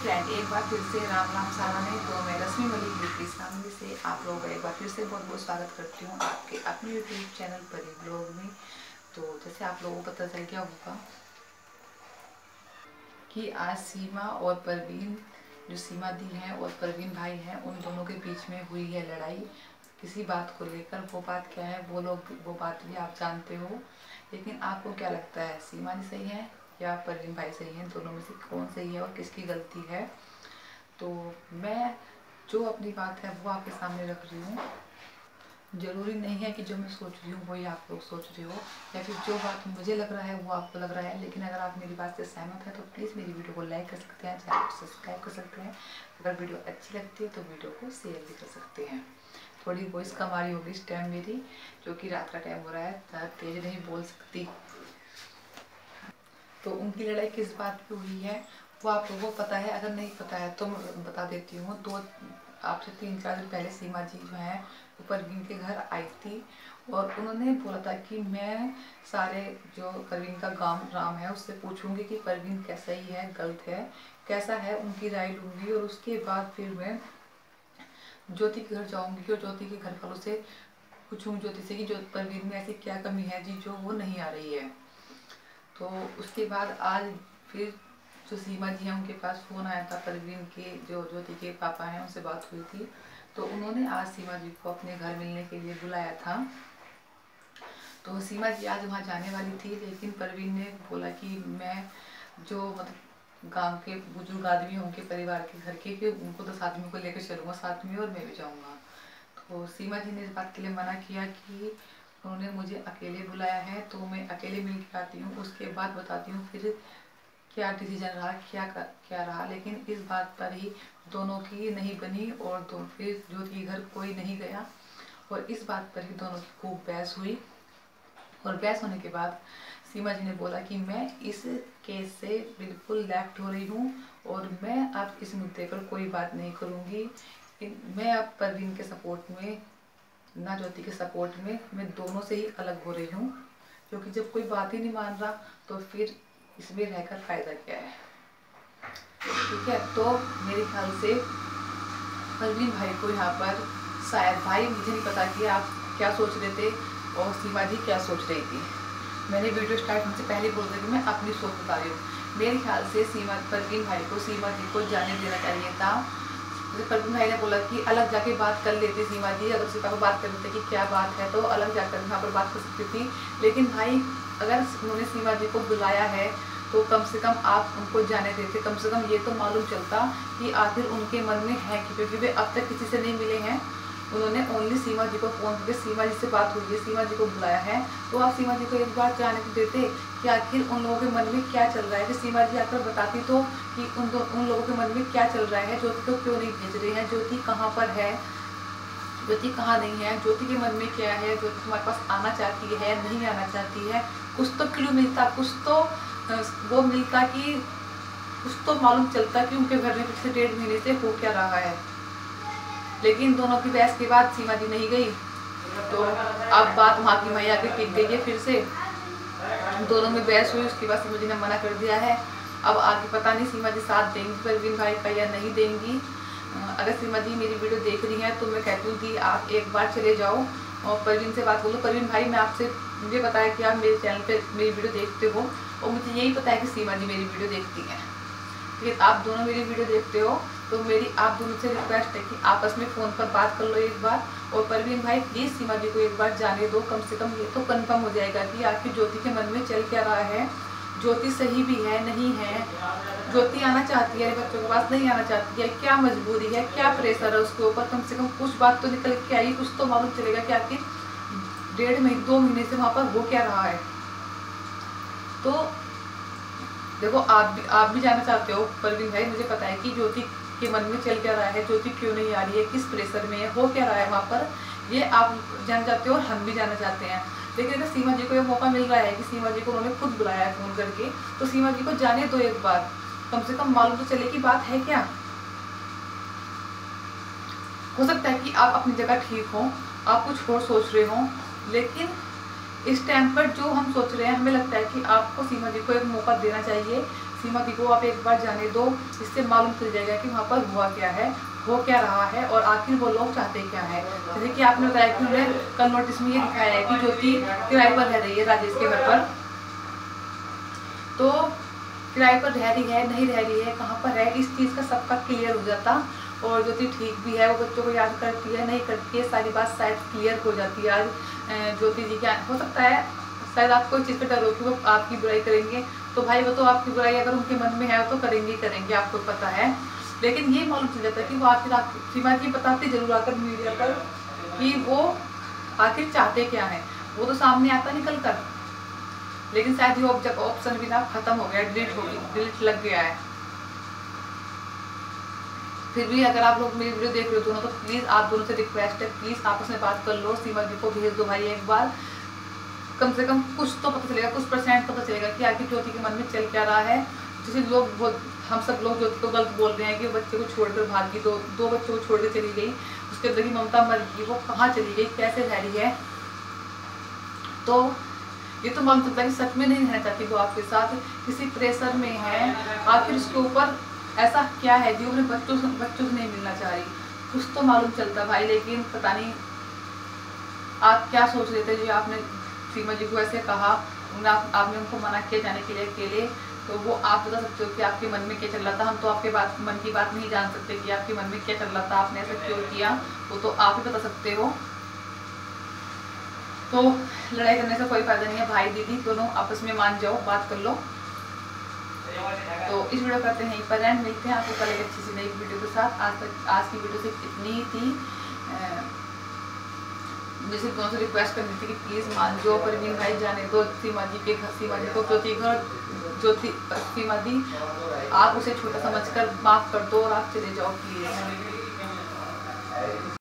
Friend, एक बार फिर से राम राम साराने। तो मैं रश्मि मलिक ब्यूटी सामने से आप लोगों का एक बार फिर से बहुत बहुत स्वागत करती हूँ आपके अपने यूट्यूब चैनल परी ब्लॉग में। तो जैसे आप लोगों को पता चल गया होगा कि आज सीमा और परवीन, जो सीमा दी हैं और परवीन भाई हैं, उन दोनों के बीच में हुई है लड़ाई किसी बात को लेकर। वो बात क्या है वो बात भी आप जानते हो, लेकिन आपको क्या लगता है, सीमा जी सही है या परवीन भाई सही हैं? दोनों में से कौन सही है और किसकी गलती है? तो मैं जो अपनी बात है वो आपके सामने रख रही हूँ। ज़रूरी नहीं है कि जो मैं सोच रही हूँ वही आप लोग सोच रहे हो, या फिर जो बात मुझे लग रहा है वो आपको लग रहा है। लेकिन अगर आप मेरी बात से सहमत हैं तो प्लीज़ मेरी वीडियो को लाइक कर सकते हैं, चैनल को सब्सक्राइब कर सकते हैं। अगर वीडियो अच्छी लगती है तो वीडियो को शेयर भी कर सकते हैं। थोड़ी वॉइस कम आ रही होगी इस टाइम मेरी, क्योंकि रात का टाइम हो रहा है, ज़्यादा तेज़ नहीं बोल सकती। तो उनकी लड़ाई किस बात पे हुई है वो आप लोगों को पता है, अगर नहीं पता है तो मैं बता देती हूँ। तो आपसे 3-4 दिन पहले सीमा जी जो है वो परवीन के घर आई थी और उन्होंने बोला था कि मैं सारे जो परवीन का गांव राम है उससे पूछूंगी कि परवीन कैसा ही है, गलत है, कैसा है, उनकी राय लूँगी। और उसके बाद फिर मैं ज्योति के घर जाऊँगी और ज्योति के घर वालों से पूछूँगी ज्योति से कि परवीन में ऐसी क्या कमी है जी जो वो नहीं आ रही है। तो उसके बाद आज फिर जो सीमा जी हैं उनके पास फ़ोन आया था, परवीन के जो ज्योति के पापा हैं उनसे बात हुई थी। तो उन्होंने आज सीमा जी को अपने घर मिलने के लिए बुलाया था। तो सीमा जी आज वहाँ जाने वाली थी, लेकिन परवीन ने बोला कि मैं जो मतलब गांव के बुजुर्ग आदमी हैं उनके परिवार के घर के, कि उनको 10 आदमियों को लेकर चलूँगा साथ में और मैं भी जाऊँगा। तो सीमा जी ने इस बात के लिए मना किया कि उन्होंने मुझे अकेले बुलाया है तो मैं अकेले मिल के आती हूँ, उसके बाद बताती हूँ फिर क्या डिसीजन रहा, क्या रहा। लेकिन इस बात पर ही दोनों की नहीं बनी और तो फिर ज्योति के घर कोई नहीं गया और इस बात पर ही दोनों की खूब बहस हुई। और बहस होने के बाद सीमा जी ने बोला कि मैं इस केस से बिल्कुल लेफ्ट हो रही हूँ और मैं अब इस मुद्दे पर कोई बात नहीं करूँगी। मैं अब परवीन के सपोर्ट में, ना ज्योति के सपोर्ट में, मैं दोनों से ही अलग हो रही हूँ। क्योंकि जब कोई बात ही नहीं मान रहा तो फिर इसमें रहकर फ़ायदा क्या है? ठीक है, तो मेरे ख्याल से परवीन भाई को यहाँ पर शायद, भाई मुझे नहीं पता कि आप क्या सोच रहे थे और सीमा जी क्या सोच रही थी। मैंने वीडियो स्टार्ट होने से पहले बोल रही थी, मैं अपनी सोच बता रही हूँ। मेरे ख्याल से परवीन भाई को सीमा जी को जाने देना चाहिए था। परवीन भाई ने बोला कि अलग जाके बात कर लेती सीमा जी, अगर सीता को बात कर लेते कि क्या बात है तो अलग जाकर वहाँ पर बात कर सकती थी। लेकिन भाई अगर उन्होंने सीमा जी को बुलाया है तो कम से कम आप उनको जाने देते, कम से कम ये तो मालूम चलता कि आखिर उनके मन में है कि, क्योंकि वे अब तक किसी से नहीं मिले हैं। उन्होंने ओनली सीमा जी को फ़ोन करके सीमा जी से बात हुई है, सीमा जी को बुलाया है, तो आप सीमा जी को एक बार जाने को देते कि आखिर उन लोगों के मन में क्या चल रहा है। कि सीमा जी आकर बताती तो कि उन लोगों के मन में क्या चल रहा है, ज्योति को क्यों नहीं भेज रहे हैं, ज्योति कहाँ पर है, ज्योति कहाँ नहीं है, ज्योति के मन में क्या है, ज्योति तुम्हारे पास आना चाहती है, नहीं आना चाहती है। कुछ तो क्लू मिलता, कुछ तो वो मिलता, कि कुछ तो मालूम चलता कि उनके घर में पिछले 1.5 महीने से हो क्या रहा है। लेकिन दोनों की बहस के बाद सीमा जी नहीं गई, तो अब बात वहाँ की मैया के टिक गई है। फिर से दोनों में बहस हुई, उसके बाद सीमा जी ने मना कर दिया है। अब आगे पता नहीं सीमा जी साथ देंगी परवीन भाई का या नहीं देंगी। अगर सीमा जी मेरी वीडियो देख रही हैं तो मैं कहती हूँ कि आप एक बार चले जाओ और परवीन से बात कर लो। परवीन भाई, मैं आपसे, मुझे पता है कि आप मेरे चैनल पे मेरी वीडियो देखते हो और मुझे यही पता है कि सीमा जी मेरी वीडियो देखती हैं। लेकिन आप दोनों मेरी वीडियो देखते हो तो मेरी आप दोनों से रिक्वेस्ट है कि आपस में फ़ोन पर बात कर लो एक बार। और परवीन भाई प्लीज़ सीमा जी को एक बार जाने दो, कम से कम ये तो कंफर्म हो जाएगा कि आखिर ज्योति के मन में चल क्या रहा है, ज्योति सही भी है नहीं है, ज्योति आना चाहती है बच्चों के पास, नहीं आना चाहती है, क्या मजबूरी है, क्या प्रेशर है उसके ऊपर। कम से कम कुछ बात तो निकल के आई, कुछ तो मालूम चलेगा कि आखिर 2 महीने से वहाँ पर हो क्या रहा है। तो देखो, आप भी जाना चाहते हो परवीन भाई, मुझे पता है कि ज्योति के मन में चल क्या रहा है, ज्योति क्यों नहीं आ रही है, किस प्रेशर में है, हो क्या रहा है वहाँ पर, ये आप जाना चाहते हो और हम भी जाना चाहते हैं। लेकिन अगर सीमा जी को ये मौका मिल रहा है कि सीमा जी को उन्होंने खुद बुलाया है फ़ोन करके, तो सीमा जी को जाने दो एक बार, कम से कम मालूम तो चले कि बात है क्या। हो सकता है कि आप अपनी जगह ठीक हो, आप कुछ और सोच रहे हो, लेकिन इस टाइम पर जो हम सोच रहे हैं, हमें लगता है कि आपको सीमा जी को एक मौका देना चाहिए। सीमा दी को आप एक बार जाने दो, इससे मालूम चल जाएगा कि वहाँ पर हुआ क्या है, हो क्या रहा है और आखिर वो लोग चाहते क्या है। जैसे कि आपने बताया कि उन्होंने कल नोटिस में ये दिखाया है कि ज्योति किराए पर रह रही है राजेश के घर पर, तो किराए पर रह रही है नहीं रह रही है, कहाँ पर है, इस चीज़ का सबका क्लियर हो जाता और ज्योति ठीक भी है, वो बच्चों को याद करती है नहीं करती है, सारी बात शायद क्लियर हो जाती है। आज ज्योति जी क्या हो सकता है, शायद आपको इस चीज़ पर डर हो कि वो आपकी बुराई करेंगे, तो भाई वो तो आपकी बुराई अगर उनके मन में है तो करेंगे करेंगे, आपको पता है। लेकिन ये मालूम चल जाता है कि वो आखिर सीमा जी बताते जरूर आकर मीडिया पर कि वो आखिर चाहते क्या है, वो तो सामने आता निकल कर, लेकिन शायद ये ऑप्शन भी ना खत्म हो गया, डिलीट लग गया है। फिर भी अगर आप लोग मेरी वीडियो देख रहे हो दोनों, तो प्लीज़ आप दोनों से रिक्वेस्ट है, प्लीज़ आपस में बात कर लो, सीमा जी को भेज दो भाई एक बार, कम से कम कुछ तो पता चलेगा, कुछ % पता चलेगा कि आखिर ज्योति के मन में चल क्या रहा है। जैसे लोग हम सब लोग ज्योति को गलत बोल रहे हैं कि वो बच्चे को छोड़कर भागी, दो बच्चों को छोड़ के चली गई, उसके अंदर की ममता मर गई, वो कहाँ चली गई, कैसे रह रही है, तो ये तो मालूम चलता है कि सच में नहीं रहना चाहती वो आपके साथ, किसी प्रेशर में है, आखिर उसके ऊपर ऐसा क्या है जो अपने बच्चों से नहीं मिलना चाह रही, कुछ तो मालूम चलता भाई। लेकिन पता नहीं आप क्या सोच रहे थे जो आपने सीमा जी को ऐसे कहा, आपने उनको मना किया जाने के लिए अकेले, तो वो आप बता सकते हो कि आपके मन में क्या चल रहा था। हम तो आपके मन की बात नहीं जान सकते कि आपके मन में क्या चल रहा था, आपने ऐसा क्यों किया, वो तो आप ही बता सकते हो। तो लड़ाई करने से कोई फायदा नहीं है, भाई दीदी दोनों आपस में मान जाओ, बात कर लो। तो इस वीडियो करते हैं यहीं पर एंड, मिलते हैं आपको कल एक अच्छी सी नई वीडियो के साथ। आज की वीडियो सिर्फ इतनी ही थी, मुझे सिर्फ दोनों से रिक्वेस्ट करनी थी कि प्लीज़ मान जाओ, परवीन भाई जाने दो सीमा जी के घर, सीमा जी को ज्योति सीमा दी आप उसे छोटा समझकर माफ़ कर दो और आप चले जाओ प्लीज़।